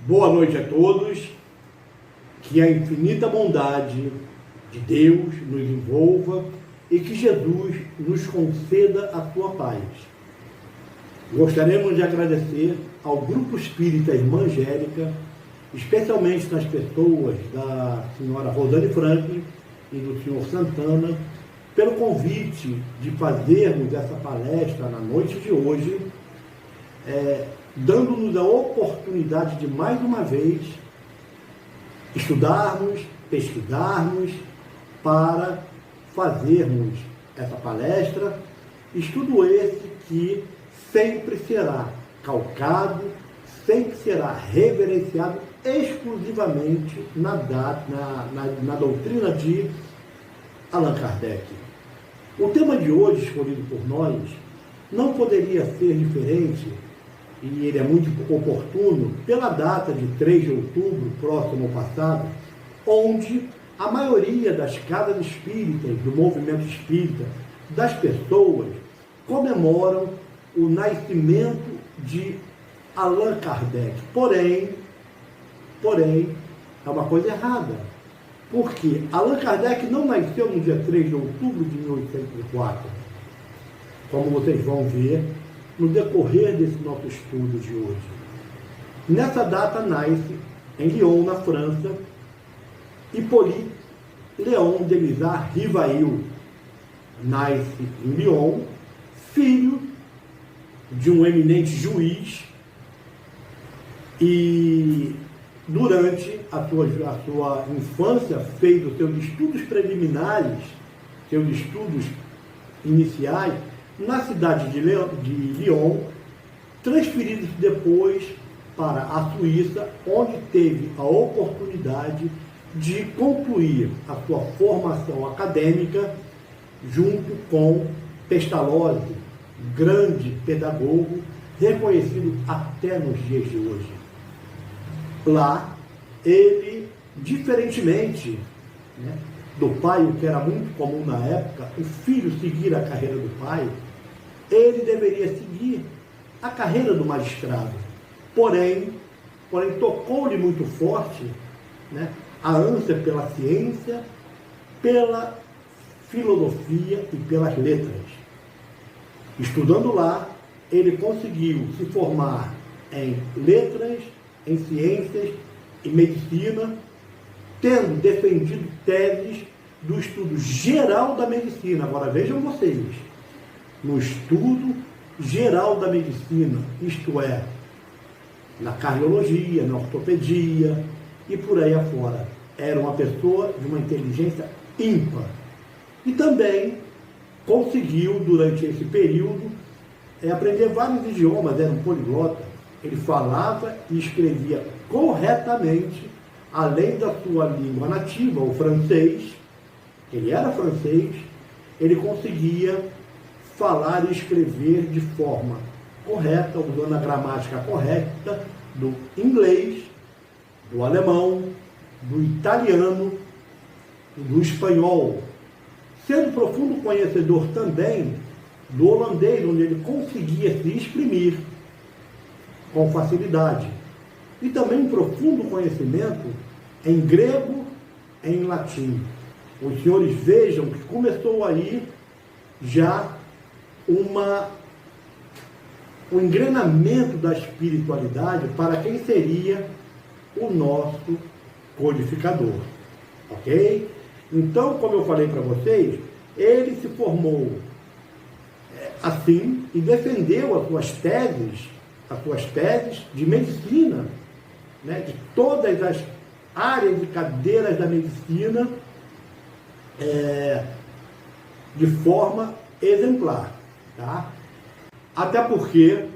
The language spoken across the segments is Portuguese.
Boa noite a todos, que a infinita bondade de Deus nos envolva e que Jesus nos conceda a sua paz. Gostaríamos de agradecer ao Grupo Espírita Irmã Angélica, especialmente nas pessoas da senhora Rosane Franklin e do senhor Santana, pelo convite de fazermos essa palestra na noite de hoje, dando-nos a oportunidade de, mais uma vez, estudarmos, pesquisarmos, para fazermos essa palestra, estudo esse que sempre será calcado, sempre será reverenciado exclusivamente na doutrina de Allan Kardec. O tema de hoje, escolhido por nós, não poderia ser diferente, e ele é muito oportuno, pela data de 3 de outubro, próximo ao passado, onde a maioria das casas espíritas, do movimento espírita, das pessoas, comemoram o nascimento de Allan Kardec. Porém, é uma coisa errada. Porque Allan Kardec não nasceu no dia 3 de outubro de 1804, como vocês vão ver no decorrer desse nosso estudo de hoje. Nessa data nasce, em Lyon, na França, Hippolyte Léon Delisle Rivail. Nasce em Lyon, filho de um eminente juiz, e durante a sua infância fez os seus estudos preliminares, seus estudos iniciais, na cidade de Lyon, transferidos depois para a Suíça, onde teve a oportunidade de concluir a sua formação acadêmica junto com Pestalozzi, grande pedagogo, reconhecido até nos dias de hoje. Lá, ele, diferentemente do pai, o que era muito comum na época, o filho seguir a carreira do pai, ele deveria seguir a carreira do magistrado. Porém tocou-lhe muito forte a ânsia pela ciência, pela filosofia e pelas letras. Estudando lá, ele conseguiu se formar em letras, em ciências e medicina, tendo defendido teses do estudo geral da medicina. Agora vejam vocês, no estudo geral da medicina, isto é, na cardiologia, na ortopedia e por aí afora. Era uma pessoa de uma inteligência ímpar. E também conseguiu, durante esse período, aprender vários idiomas, era um poliglota. Ele falava e escrevia corretamente, além da sua língua nativa, o francês. Ele era francês, ele conseguia falar e escrever de forma correta, usando a gramática correta do inglês, do alemão, do italiano e do espanhol, sendo profundo conhecedor também do holandês, onde ele conseguia se exprimir com facilidade, e também um profundo conhecimento em grego e em latim. Os senhores vejam que começou aí já o engrenamento da espiritualidade para quem seria o nosso codificador, ok? Então, como eu falei para vocês, ele se formou assim e defendeu as suas teses de medicina, de todas as áreas e cadeiras da medicina, de forma exemplar, tá? Até porque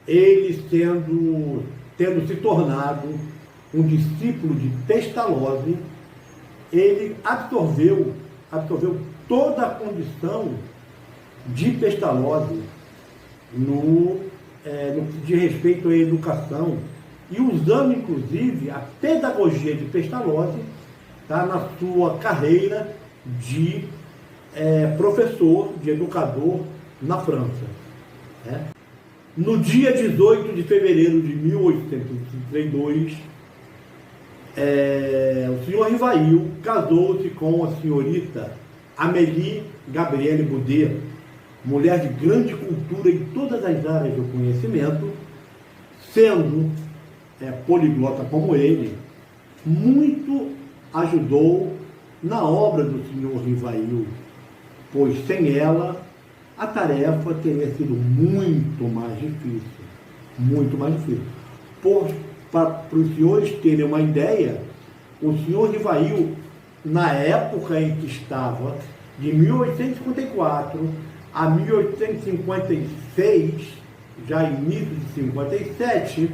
ele, tendo se tornado um discípulo de Pestalozzi, ele absorveu toda a condição de Pestalozzi no que diz respeito à educação, e usando inclusive a pedagogia de Pestalozzi na sua carreira de professor, de educador na França. No dia 18 de fevereiro de 1832, o senhor Rivail casou-se com a senhorita Amélie Gabrielle Boudet, mulher de grande cultura em todas as áreas do conhecimento, sendo poliglota como ele, muito ajudou na obra do senhor Rivail, pois sem ela a tarefa teria sido muito mais difícil. Muito mais difícil. Para os senhores terem uma ideia, o senhor Rivail, na época em que estava, de 1854 a 1856, já início de 57,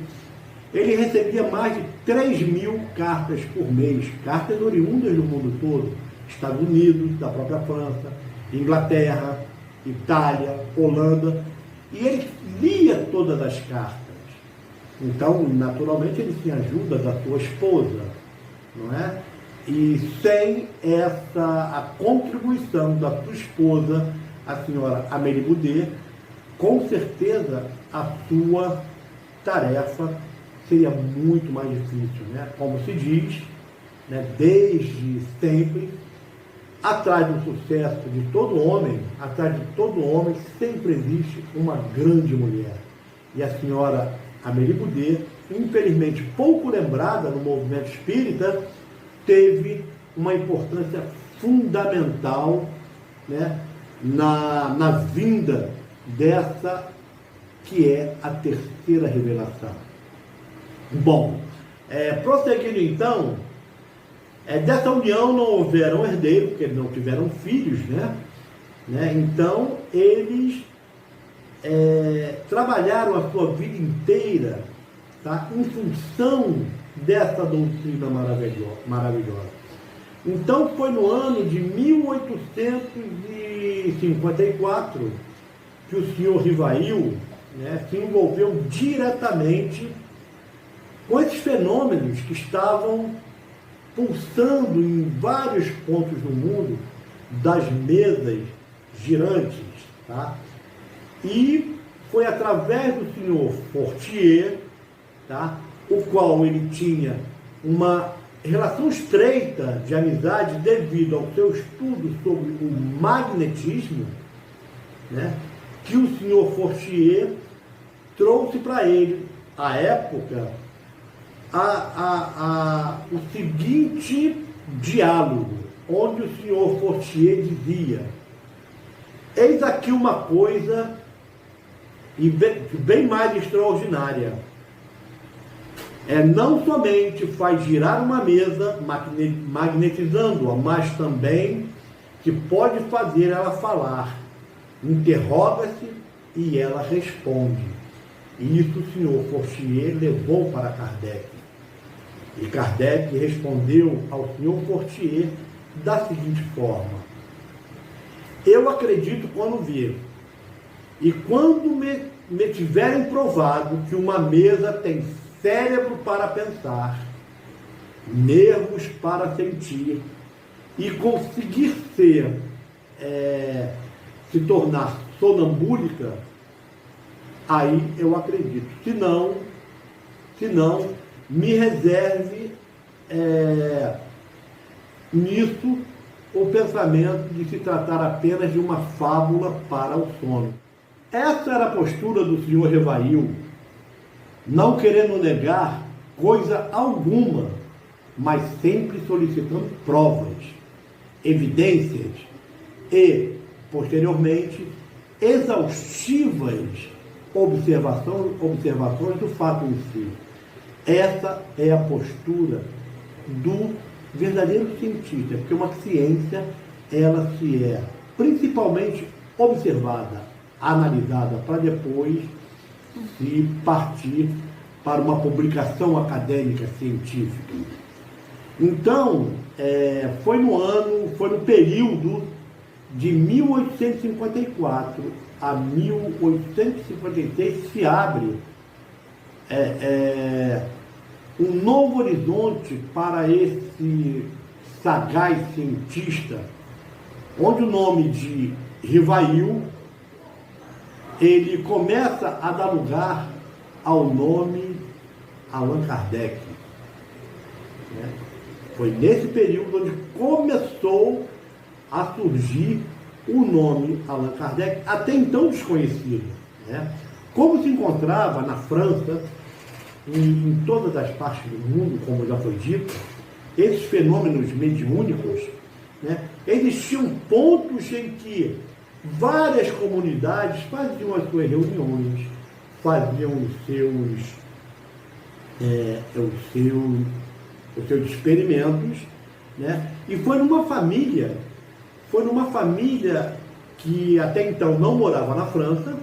ele recebia mais de 3.000 cartas por mês, cartas oriundas do mundo todo, Estados Unidos, da própria França, Inglaterra, Itália, Holanda, e ele lia todas as cartas. Então, naturalmente, ele tinha ajuda da sua esposa, não é? E sem a contribuição da sua esposa, a senhora Amélie Boudet, com certeza a sua tarefa seria muito mais difícil, né? Como se diz, né, desde sempre, atrás do sucesso de todo homem, sempre existe uma grande mulher. E a senhora Amélie Boudet, infelizmente pouco lembrada no movimento espírita, teve uma importância fundamental, né, na vinda dessa que é a terceira revelação. Bom, prosseguindo então, dessa união não houveram herdeiros, porque eles não tiveram filhos, né? Então, eles trabalharam a sua vida inteira, tá, em função dessa doutrina maravilhosa. Então, foi no ano de 1854 que o senhor Rivail, né, se envolveu diretamente com esses fenômenos que estavam pulsando em vários pontos do mundo das mesas girantes, tá? E foi através do senhor Fortier, tá, o qual ele tinha uma relação estreita de amizade devido ao seu estudo sobre o magnetismo, né, que o senhor Fortier trouxe para ele, à época, o seguinte diálogo, onde o senhor Fortier dizia: eis aqui uma coisa bem mais extraordinária. Não somente faz girar uma mesa magnetizando-a, mas também que pode fazer ela falar. Interroga-se e ela responde. E isso o senhor Fortier levou para Kardec. E Kardec respondeu ao senhor Fortier da seguinte forma: eu acredito quando vir, e quando me tiverem provado que uma mesa tem cérebro para pensar, nervos para sentir, e conseguir se tornar sonambúlica, aí eu acredito. Se não, me reserve nisso o pensamento de se tratar apenas de uma fábula para o sono. Essa era a postura do senhor Rivail, não querendo negar coisa alguma, mas sempre solicitando provas, evidências e, posteriormente, exaustivas observações do fato em si. Essa é a postura do verdadeiro cientista, porque uma ciência, ela se é principalmente observada, analisada, para depois se partir para uma publicação acadêmica científica. Então, foi no período de 1854 a 1856 se abre um novo horizonte para esse sagaz cientista, onde o nome de Rivail ele começa a dar lugar ao nome Allan Kardec. Né? Foi nesse período onde começou a surgir o nome Allan Kardec, até então desconhecido. Né? Como se encontrava na França, em todas as partes do mundo, como já foi dito, esses fenômenos mediúnicos, né, existiam pontos em que várias comunidades faziam as suas reuniões, faziam os seus experimentos, né, e foi numa família que até então não morava na França,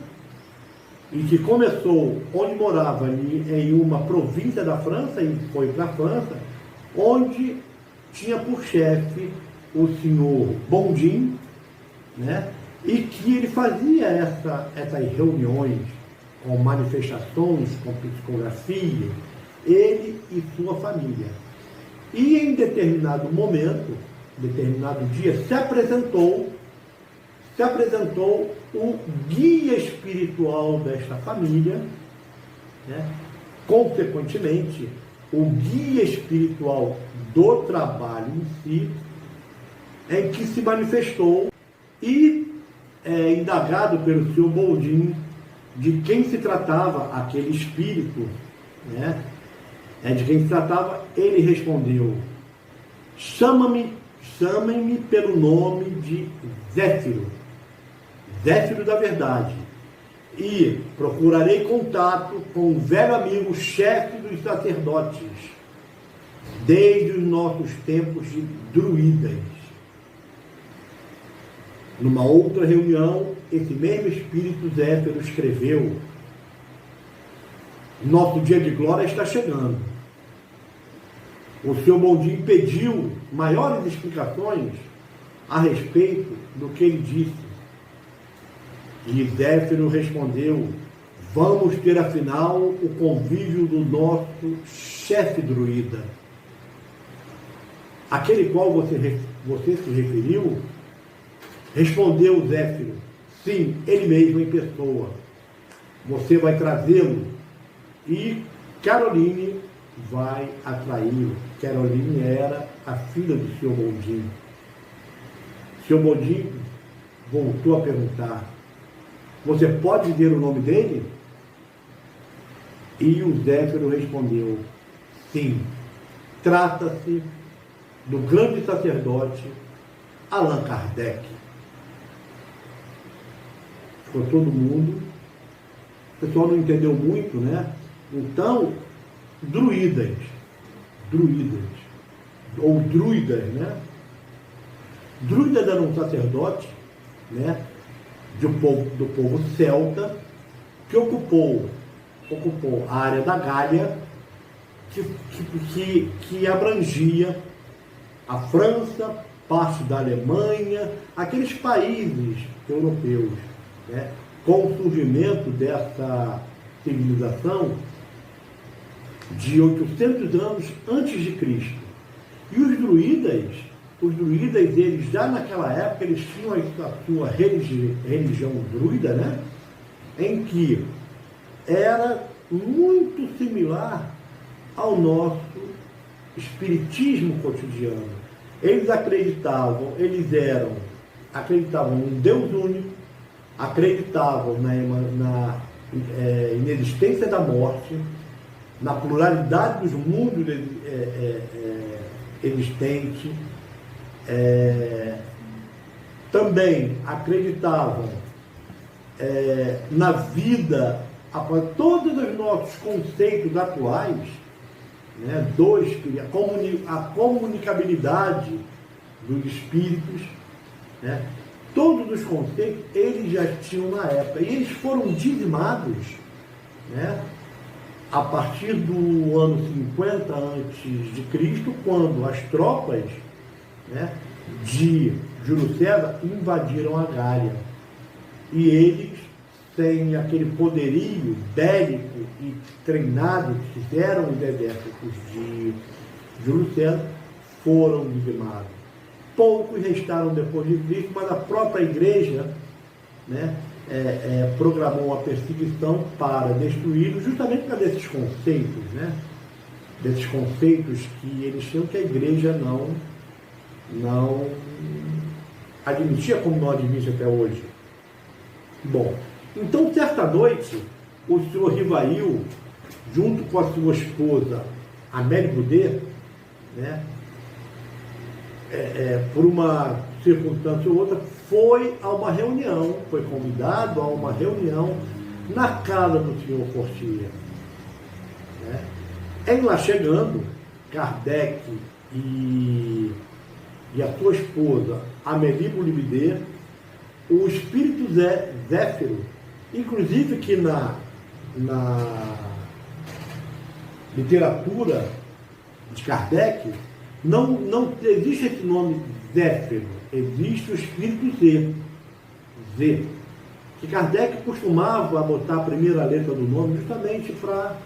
e que começou onde morava, ali em uma província da França, e foi para a França, onde tinha por chefe o senhor Bondin, né? E que ele fazia essas reuniões com manifestações, com psicografia, ele e sua família. E em determinado momento, determinado dia, se apresentou o guia espiritual desta família, né? Consequentemente, o guia espiritual do trabalho em si, em que se manifestou e indagado pelo senhor Boldin de quem se tratava aquele espírito, né? De quem se tratava, ele respondeu: chamem-me pelo nome de Zéfiro, Zéfiro da Verdade, e procurarei contato com o velho amigo chefe dos sacerdotes, desde os nossos tempos de druidas. Numa outra reunião, esse mesmo espírito Zéfiro escreveu: nosso dia de glória está chegando. O senhor Bondin pediu maiores explicações a respeito do que ele disse. E Zéfiro respondeu: vamos ter afinal o convívio do nosso chefe druida, aquele qual você se referiu. Respondeu Zéfiro: sim, ele mesmo em pessoa. Você vai trazê-lo e Caroline vai atraí-lo. Caroline era a filha do senhor Bondin. O senhor Bondin voltou a perguntar: você pode dizer o nome dele? E o Zéfiro respondeu: sim, trata-se do grande sacerdote Allan Kardec. Ficou todo mundo. O pessoal não entendeu muito, né? Então, druidas, ou druidas, né? Druidas era um sacerdote, né? Do povo celta, que ocupou a área da Gália, que abrangia a França, parte da Alemanha, aqueles países europeus, né? Com o surgimento dessa civilização de 800 anos antes de Cristo. E os druidas, eles já naquela época, eles tinham a sua religião druida, né? Em que era muito similar ao nosso espiritismo cotidiano. Eles acreditavam em Deus único, acreditavam na inexistência da morte, na pluralidade dos mundos existentes. Também acreditavam na vida, todos os nossos conceitos atuais, né, a comunicabilidade dos espíritos, né, todos os conceitos eles já tinham na época, e eles foram dizimados, né, a partir do ano 50 a.C., quando as tropas, né, de Júlio César invadiram a Gália. E eles, sem aquele poderio bélico e treinado que fizeram os exércitos de Júlio César, foram dizimados. Poucos restaram depois de Cristo, mas a própria igreja, né, programou uma perseguição para destruí-lo, justamente por causa desses conceitos, né? Desses conceitos que eles tinham, que a igreja não admitia, como não admite até hoje. Bom, então certa noite, o senhor Rivail, junto com a sua esposa Amélie Boudet, né, por uma circunstância ou outra, foi a uma reunião, foi convidado a uma reunião na casa do senhor Fortier. Né? Em lá chegando, Kardec e a sua esposa Amélie Boudet, o espírito Zéfiro, inclusive que na literatura de Kardec, não existe esse nome Zéfiro, existe o espírito Z, que Kardec costumava botar a primeira letra do nome justamente para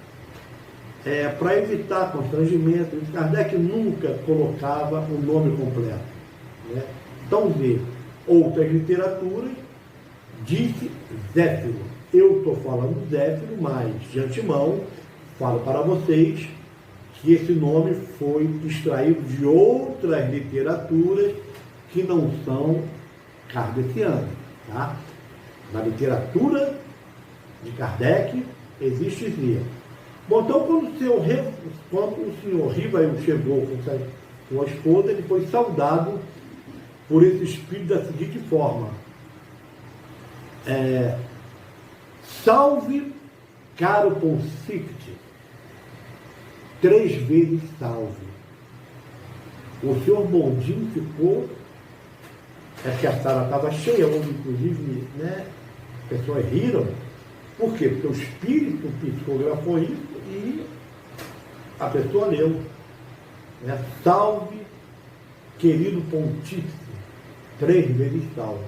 evitar constrangimento. Kardec nunca colocava o nome completo. Né? Então, Z. Outras literaturas disse Zéfiro. Eu estou falando Zéfiro, mas de antemão falo para vocês que esse nome foi extraído de outras literaturas que não são kardecianas. Tá? Na literatura de Kardec existe Z. Bom, então quando o senhor Rivail chegou com a esposa, ele foi saudado por esse espírito da seguinte forma: salve, caro Ponsict, 3 vezes salve. O senhor Bondinho ficou, que a sala estava cheia, onde inclusive, né, pessoas riram. Por quê? Porque o espírito psicografou isso e a pessoa leu. Né? Salve, querido Pontífice, 3 vezes salve.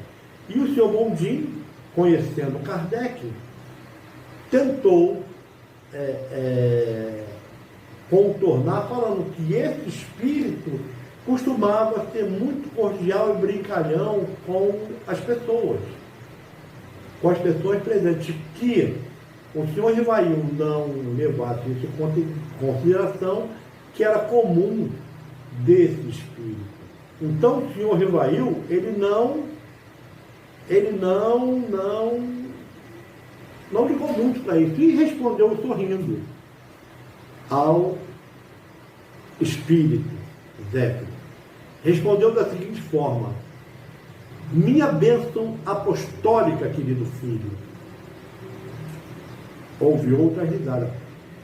E o senhor Bondinho, conhecendo Kardec, tentou contornar, falando que esse espírito costumava ser muito cordial e brincalhão com as pessoas presentes, que o senhor Rivail não levasse isso em consideração, que era comum desse espírito. Então o senhor Rivail, ele não ligou muito para isso e respondeu sorrindo ao espírito Zéfiro. Respondeu da seguinte forma: minha bênção apostólica, querido filho. Houve outra risada.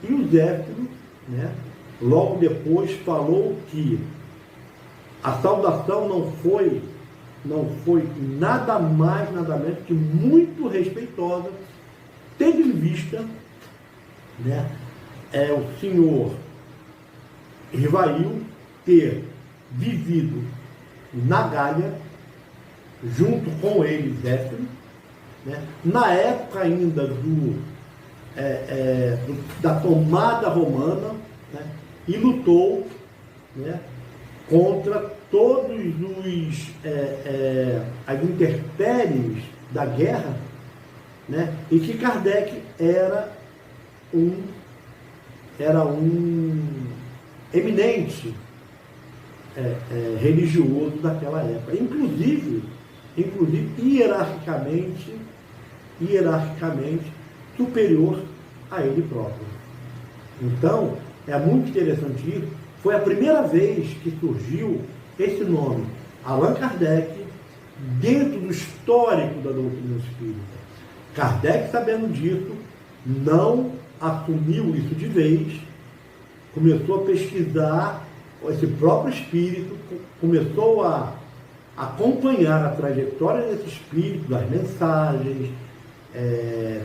E o Zéfiro, né, logo depois falou que a saudação não foi nada mais, nada menos que muito respeitosa, tendo em vista, né, o senhor Rivail ter vivido na Gália, junto com ele, Zéfiro, né, na época ainda da tomada romana, né, e lutou, né, contra todos as intempéries da guerra, né, e que Kardec era um eminente religioso daquela época, inclusive hierarquicamente superior a ele próprio. Então, é muito interessante isso. Foi a primeira vez que surgiu esse nome, Allan Kardec, dentro do histórico da doutrina espírita. Kardec, sabendo disso, não assumiu isso de vez, começou a pesquisar esse próprio espírito, começou a acompanhar a trajetória desse espírito, das mensagens,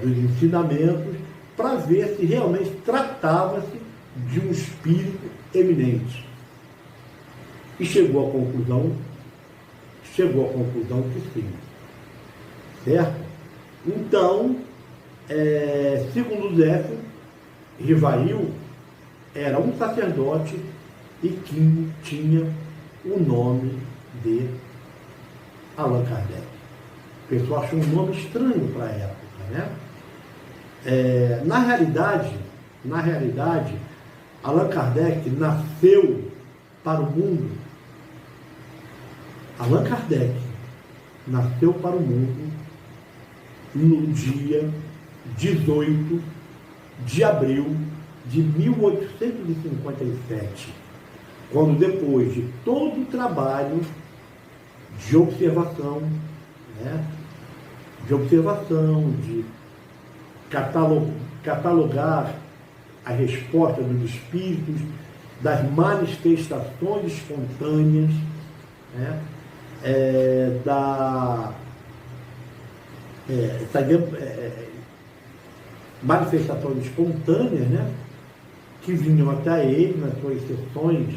dos ensinamentos, para ver se realmente tratava-se de um espírito eminente. E chegou à conclusão que sim. Certo? Então, segundo Zéfiro, Rivail era um sacerdote e que tinha o nome de Allan Kardec. O pessoal achou um nome estranho para a época, né? Na realidade, Allan Kardec nasceu para o mundo. Allan Kardec nasceu para o mundo no dia 18 de abril de 1857, quando, depois de todo o trabalho de observação, né, de catalogar a resposta dos espíritos, das manifestações espontâneas, né, manifestações espontâneas, né, que vinham até ele nas suas sessões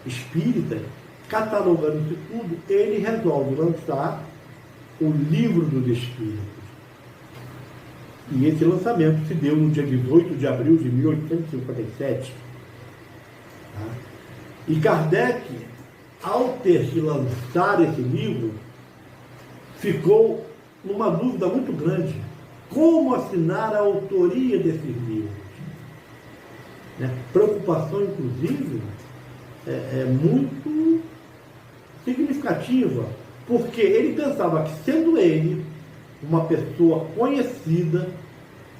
espíritas. Catalogando isso tudo, ele resolve lançar o Livro dos Espíritos. E esse lançamento se deu no dia 18 de abril de 1857. Tá? E Kardec, ao ter que lançar esse livro, ficou numa dúvida muito grande. Como assinar a autoria desses livros? Né? Preocupação, inclusive, muito significativa, porque ele pensava que, sendo ele uma pessoa conhecida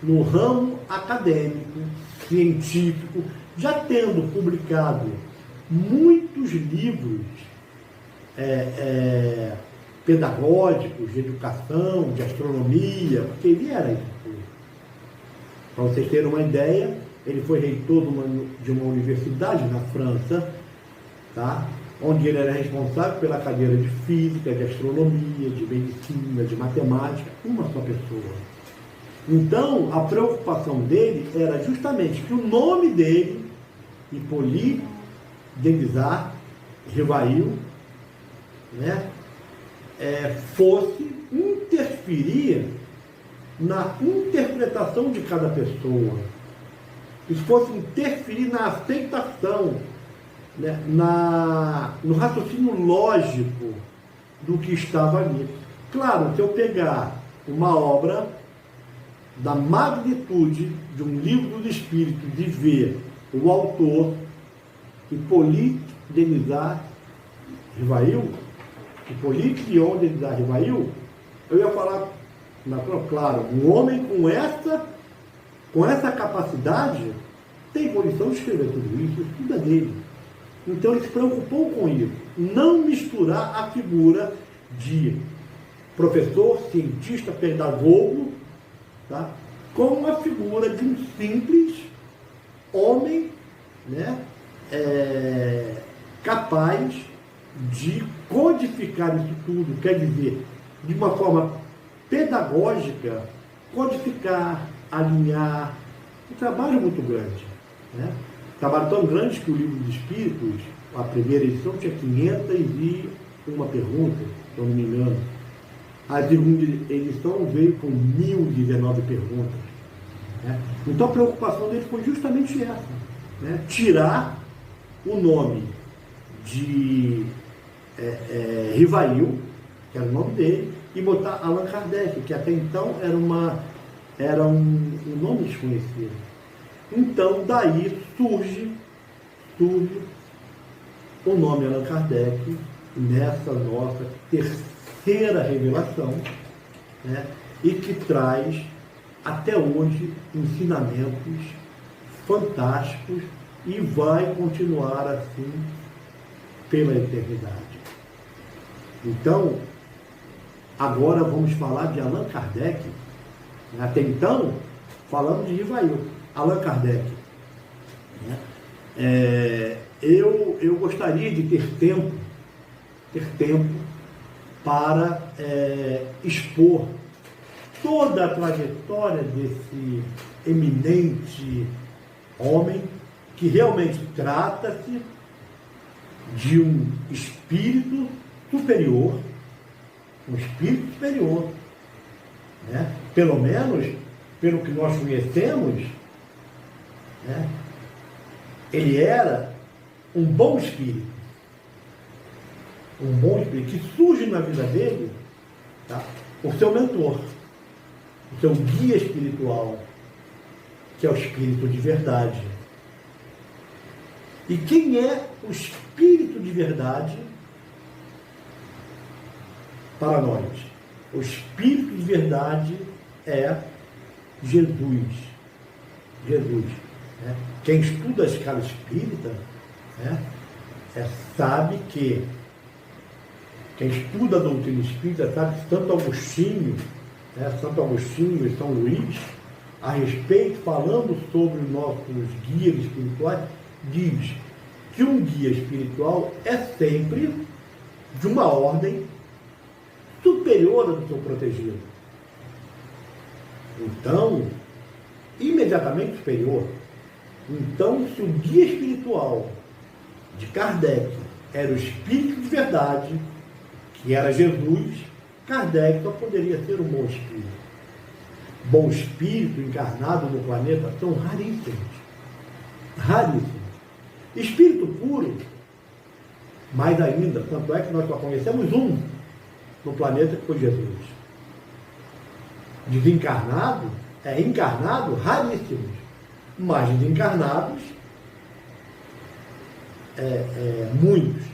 no ramo acadêmico, científico, já tendo publicado muitos livros pedagógicos, de educação, de astronomia, porque ele era isso tudo. Para vocês terem uma ideia, ele foi reitor de uma universidade na França, tá? Onde ele era responsável pela cadeira de física, de astronomia, de medicina, de matemática, uma só pessoa. Então, a preocupação dele era justamente que o nome dele, Hippolyte Denisard Rivail, né, fosse interferir na interpretação de cada pessoa. Isso fosse interferir na aceitação, né, no raciocínio lógico do que estava ali. Claro, se eu pegar uma obra da magnitude de um livro dos Espíritos e ver o autor, Hippolyte Denisard Rivail, Hippolyte Léon Denisard Rivail, eu ia falar, claro, um homem com essa capacidade tem condição de escrever tudo isso, estuda dele. Então ele se preocupou com isso, não misturar a figura de professor, cientista, pedagogo, tá, com a figura de um simples homem, né, capaz de codificar isso tudo, quer dizer, de uma forma pedagógica, codificar, alinhar, um trabalho muito grande, né? Um trabalho tão grande que o Livro dos Espíritos, a primeira edição, tinha 501 perguntas, se eu não me engano. A segunda edição veio com 1019 perguntas, né? Então a preocupação dele foi justamente essa, né? Tirar o nome de Rivail, que era o nome dele, e botar Allan Kardec, que até então era um nome desconhecido. Então, daí surge o nome Allan Kardec nessa nossa terceira revelação, né, e que traz até hoje ensinamentos fantásticos e vai continuar assim pela eternidade. Então, agora vamos falar de Allan Kardec. Até então, falamos de Rivail. Allan Kardec. Eu gostaria de ter tempo para expor toda a trajetória desse eminente homem, que realmente trata-se de um espírito superior, né? Pelo menos, pelo que nós conhecemos, né? Ele era um bom espírito que surge na vida dele tá? O seu mentor, o seu guia espiritual, que é o Espírito de verdade. E quem é o Espírito de verdade para nós? O Espírito de verdade é Jesus. Jesus. Né? Quem estuda a escala espírita, né, sabe que quem estuda a doutrina espírita sabe que Santo Agostinho, Santo Agostinho e São Luís, a respeito, falando sobre os nossos guias espirituais, diz que um guia espiritual é sempre de uma ordem superior ao do seu protegido. Então, imediatamente superior. Então, se o guia espiritual de Kardec era o Espírito de verdade, que era Jesus, Kardec só poderia ser um bom espírito. Bom espírito encarnado no planeta são raríssimos. Raríssimos. Espírito puro, mais ainda, tanto é que nós só conhecemos um no planeta, que foi Jesus. Desencarnado, encarnado, raríssimos. Mas desencarnados, muitos.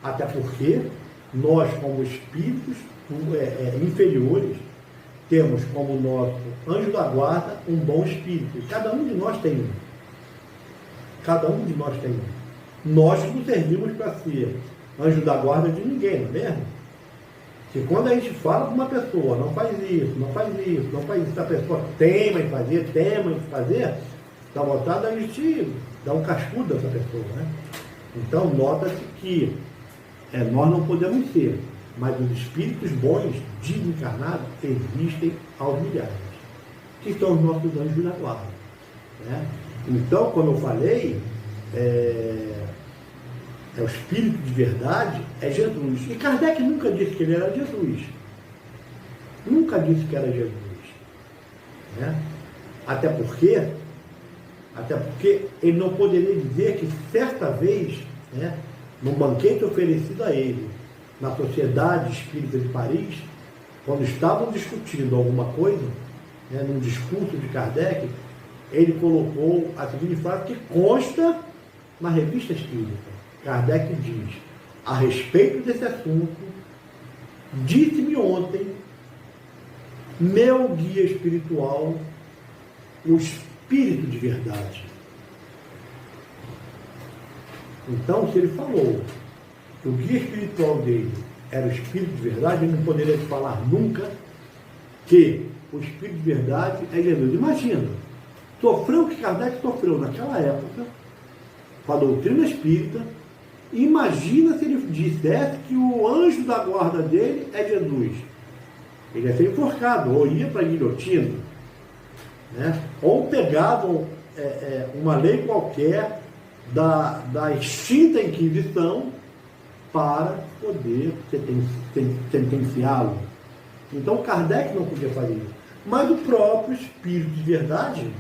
Até porque nós, como espíritos inferiores, temos como nosso anjo da guarda um bom espírito. E cada um de nós tem um. Cada um de nós tem um. Nós não servimos para ser anjo da guarda de ninguém, não é mesmo? Que quando a gente fala para uma pessoa, não faz isso, não faz isso, não faz isso, a pessoa tema em fazer, dá vontade a gente dar um cascudo dessa pessoa, né? Então, nota-se que nós não podemos ser, mas os espíritos bons, desencarnados, existem aos milhares, que são os nossos anjos da guarda, né? Então, como eu falei, o Espírito de verdade é Jesus. E Kardec nunca disse que ele era Jesus. Nunca disse que era Jesus. Né? Até porque ele não poderia dizer que certa vez, né, num banquete oferecido a ele, na Sociedade Espírita de Paris, quando estavam discutindo alguma coisa, né, num discurso de Kardec, ele colocou a seguinte frase que consta na Revista Espírita. Kardec diz: a respeito desse assunto, disse-me ontem meu guia espiritual, o Espírito de verdade. Então, se ele falou que o guia espiritual dele era o Espírito de verdade, ele não poderia falar nunca que o Espírito de verdade é Jesus. Imagina, sofreu o que Kardec sofreu naquela época com a doutrina espírita. Imagina se ele dissesse que o anjo da guarda dele é Jesus. Ele ia ser enforcado, ou ia para a guilhotina, né? Ou pegavam uma lei qualquer da extinta Inquisição para poder sentenciá-lo. Então Kardec não podia fazer isso. Mas o próprio Espírito de verdade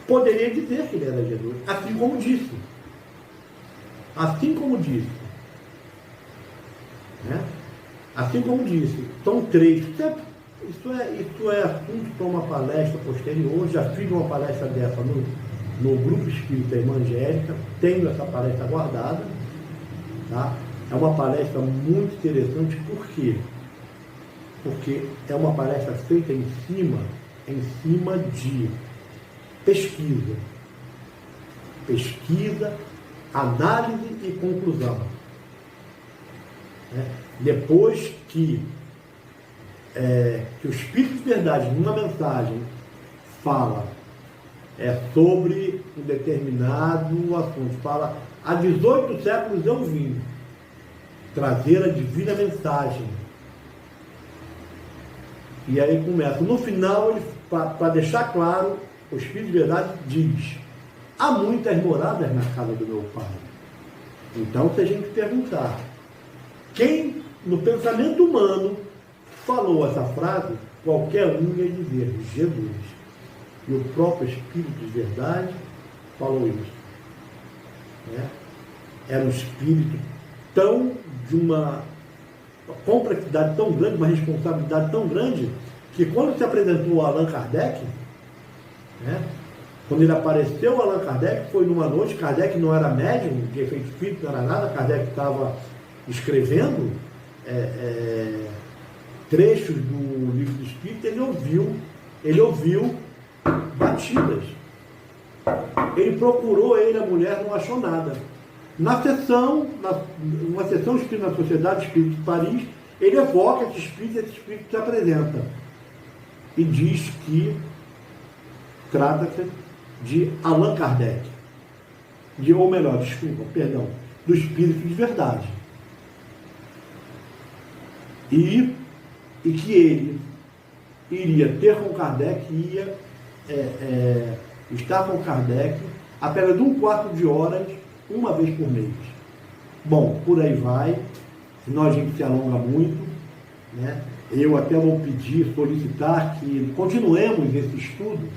poderia dizer que ele era Jesus, assim como disse. Assim como disse. Né? Assim como disse. São três. Isso é assunto para uma palestra posterior. Já fiz uma palestra dessa no Grupo Espírita Evangélica. Tenho essa palestra guardada. Tá? É uma palestra muito interessante. Por quê? Porque é uma palestra feita em cima de pesquisa. Pesquisa, análise e conclusão. Depois que o Espírito de Verdade, numa mensagem, fala sobre um determinado assunto, fala: há 18 séculos eu vim trazer a divina mensagem. E aí começa. No final, para deixar claro, o Espírito de Verdade diz: há muitas moradas na casa do meu Pai. Então, se a gente perguntar quem, no pensamento humano, falou essa frase, qualquer um ia dizer: Jesus. E o próprio Espírito de Verdade falou isso. Era um espírito tão de uma complexidade tão grande, uma responsabilidade tão grande, que quando se apresentou a Allan Kardec, né, quando ele apareceu, Allan Kardec foi numa noite, Kardec não era médium de efeito espírito, não era nada, Kardec estava escrevendo trechos do livro do Espírito, ele ouviu batidas. Ele procurou, ele, a mulher, não achou nada. Na sessão, uma sessão espírita na Sociedade Espírita de Paris, ele evoca esse espírito se apresenta e diz que trata-se de Allan Kardec, do espírito de verdade. E que ele iria ter com Kardec, estar com Kardec apenas 1/4 de horas, uma vez por mês. Bom, por aí vai, senão a gente se alonga muito, né? Eu até vou pedir, solicitar que continuemos esse estudo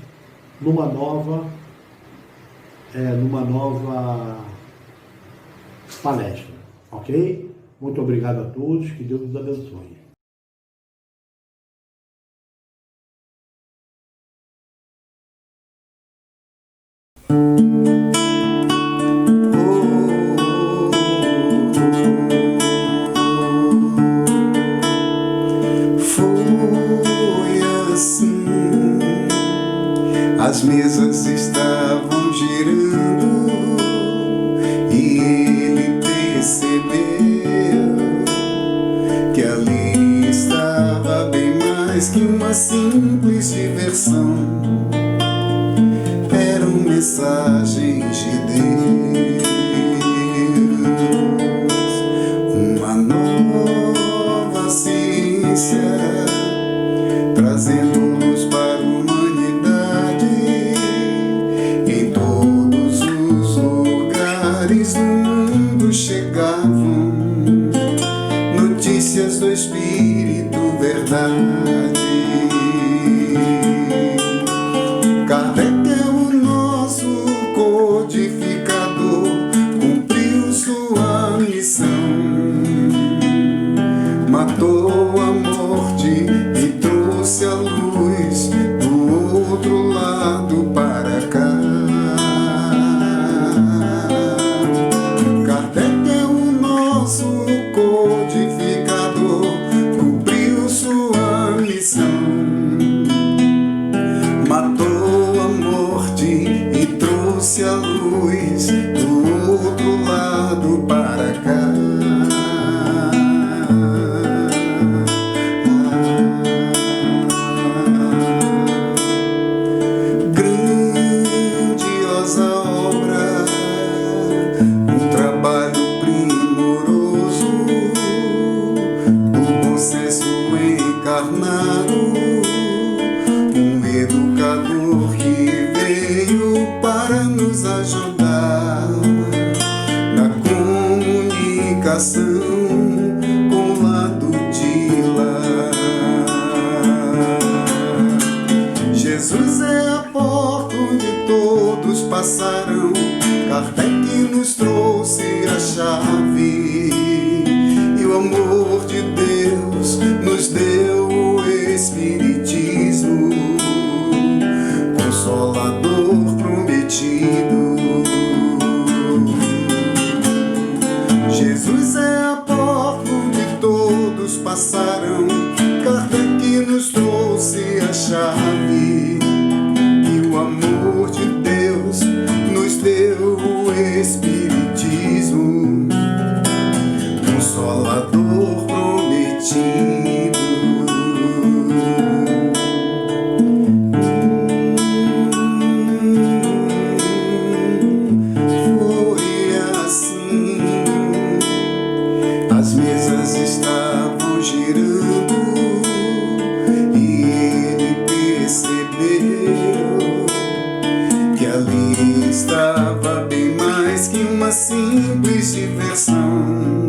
numa nova palestra, ok? Muito obrigado a todos, que Deus nos abençoe. As mesas estavam girando e ele percebeu que ali estava bem mais que uma simples diversão. Eram mensagens de Deus, uma nova ciência trazendo luz para a humanidade. Em todos os lugares do mundo chegavam notícias do Espírito Verdade. Kardec é o nosso codificador, cumpriu sua missão, matou a morte e trouxe a luz do outro lado para cá. Kardec é o nosso codificador, cumpriu sua missão, matou a morte e trouxe a luz do outro lado para cá. Grandiosa obra, um trabalho primoroso, o bom senso encarnado, um educador que veio para nos ajudar na comunicação com o lado de lá. Jesus é a porta onde todos passarão. Kardec nos trouxe a chave e o amor de Deus nos deu o Espiritismo, Consolador prometido. Jesus é a porta onde todos passarão. Kardec nos trouxe a chave e o amor de Deus nos deu o Espiritismo, Consolador prometido. Foi assim, as mesas estavam girando e ele percebeu que ali estava bem mais que uma simples diversão.